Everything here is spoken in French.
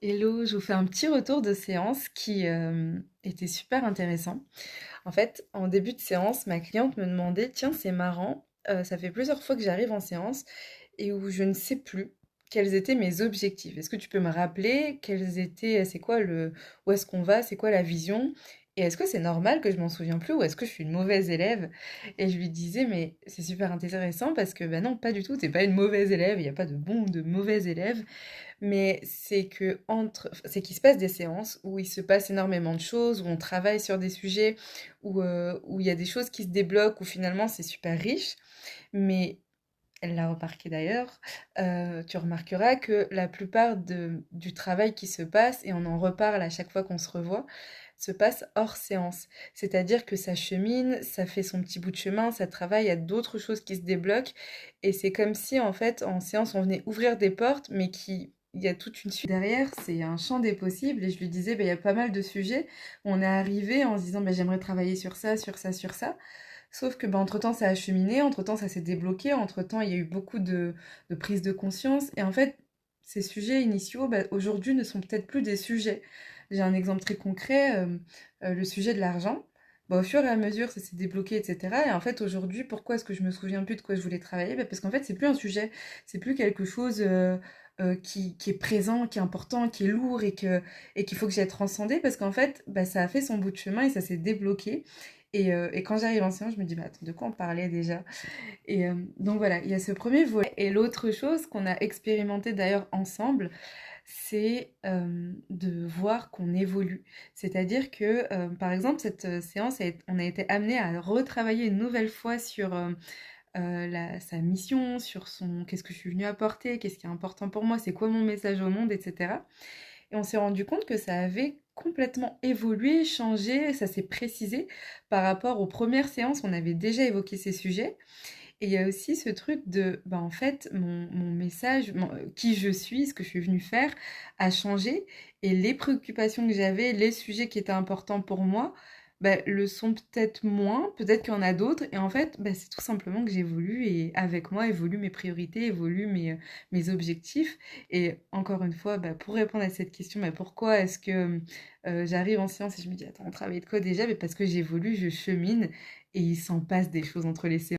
Hello, je vous fais un petit retour de séance qui était super intéressant. En fait, en début de séance, ma cliente me demandait, tiens, c'est marrant, ça fait plusieurs fois que j'arrive en séance et où je ne sais plus quels étaient mes objectifs. Est-ce que tu peux me rappeler quels étaient, c'est quoi où est-ce qu'on va, c'est quoi la vision? Et est-ce que c'est normal que je m'en souviens plus ou est-ce que je suis une mauvaise élève? Et je lui disais, mais c'est super intéressant parce que, ben non, pas du tout, t'es pas une mauvaise élève, il n'y a pas de bon ou de mauvais élève. Mais c'est qu'il se passe des séances où il se passe énormément de choses, où on travaille sur des sujets, où il y a des choses qui se débloquent, où finalement c'est super riche. Mais elle l'a remarqué d'ailleurs, tu remarqueras que la plupart du travail qui se passe, et on en reparle à chaque fois qu'on se revoit, se passe hors séance. C'est-à-dire que ça chemine, ça fait son petit bout de chemin, ça travaille, il y a d'autres choses qui se débloquent, et c'est comme si en fait en séance on venait ouvrir des portes, mais il y a toute une suite derrière, c'est un champ des possibles, et je lui disais, il y a pas mal de sujets, où on est arrivé en se disant, j'aimerais travailler sur ça, sur ça, sur ça. Sauf que entre-temps, ça a cheminé, entre-temps, ça s'est débloqué, entre-temps, il y a eu beaucoup de prise de conscience. Et en fait, ces sujets initiaux, aujourd'hui, ne sont peut-être plus des sujets. J'ai un exemple très concret, le sujet de l'argent. Au fur et à mesure, ça s'est débloqué, etc. Et en fait, aujourd'hui, pourquoi est-ce que je me souviens plus de quoi je voulais travailler? Parce qu'en fait, c'est plus un sujet, c'est plus quelque chose qui est présent, qui est important, qui est lourd et qu'il faut que j'aille transcender parce qu'en fait, ça a fait son bout de chemin et ça s'est débloqué. Et quand j'arrive en séance, je me dis, attends, de quoi on parlait déjà? Donc voilà, il y a ce premier volet. Et l'autre chose qu'on a expérimenté d'ailleurs ensemble, c'est de voir qu'on évolue. C'est-à-dire que, par exemple, cette séance, on a été amené à retravailler une nouvelle fois sur sa mission, sur son qu'est-ce que je suis venue apporter, qu'est-ce qui est important pour moi, c'est quoi mon message au monde, etc. Et on s'est rendu compte que ça avait complètement évolué, changé, ça s'est précisé par rapport aux premières séances, on avait déjà évoqué ces sujets. Et il y a aussi ce truc de, en fait, mon message, qui je suis, ce que je suis venue faire, a changé. Et les préoccupations que j'avais, les sujets qui étaient importants pour moi, le sont peut-être moins, peut-être qu'il y en a d'autres. Et en fait, c'est tout simplement que j'évolue et avec moi évoluent mes priorités, évoluent mes objectifs. Et encore une fois, pour répondre à cette question, pourquoi est-ce que j'arrive en séance et je me dis, attends, on travaille de quoi déjà? Parce que j'évolue, je chemine et il s'en passe des choses entre les séances.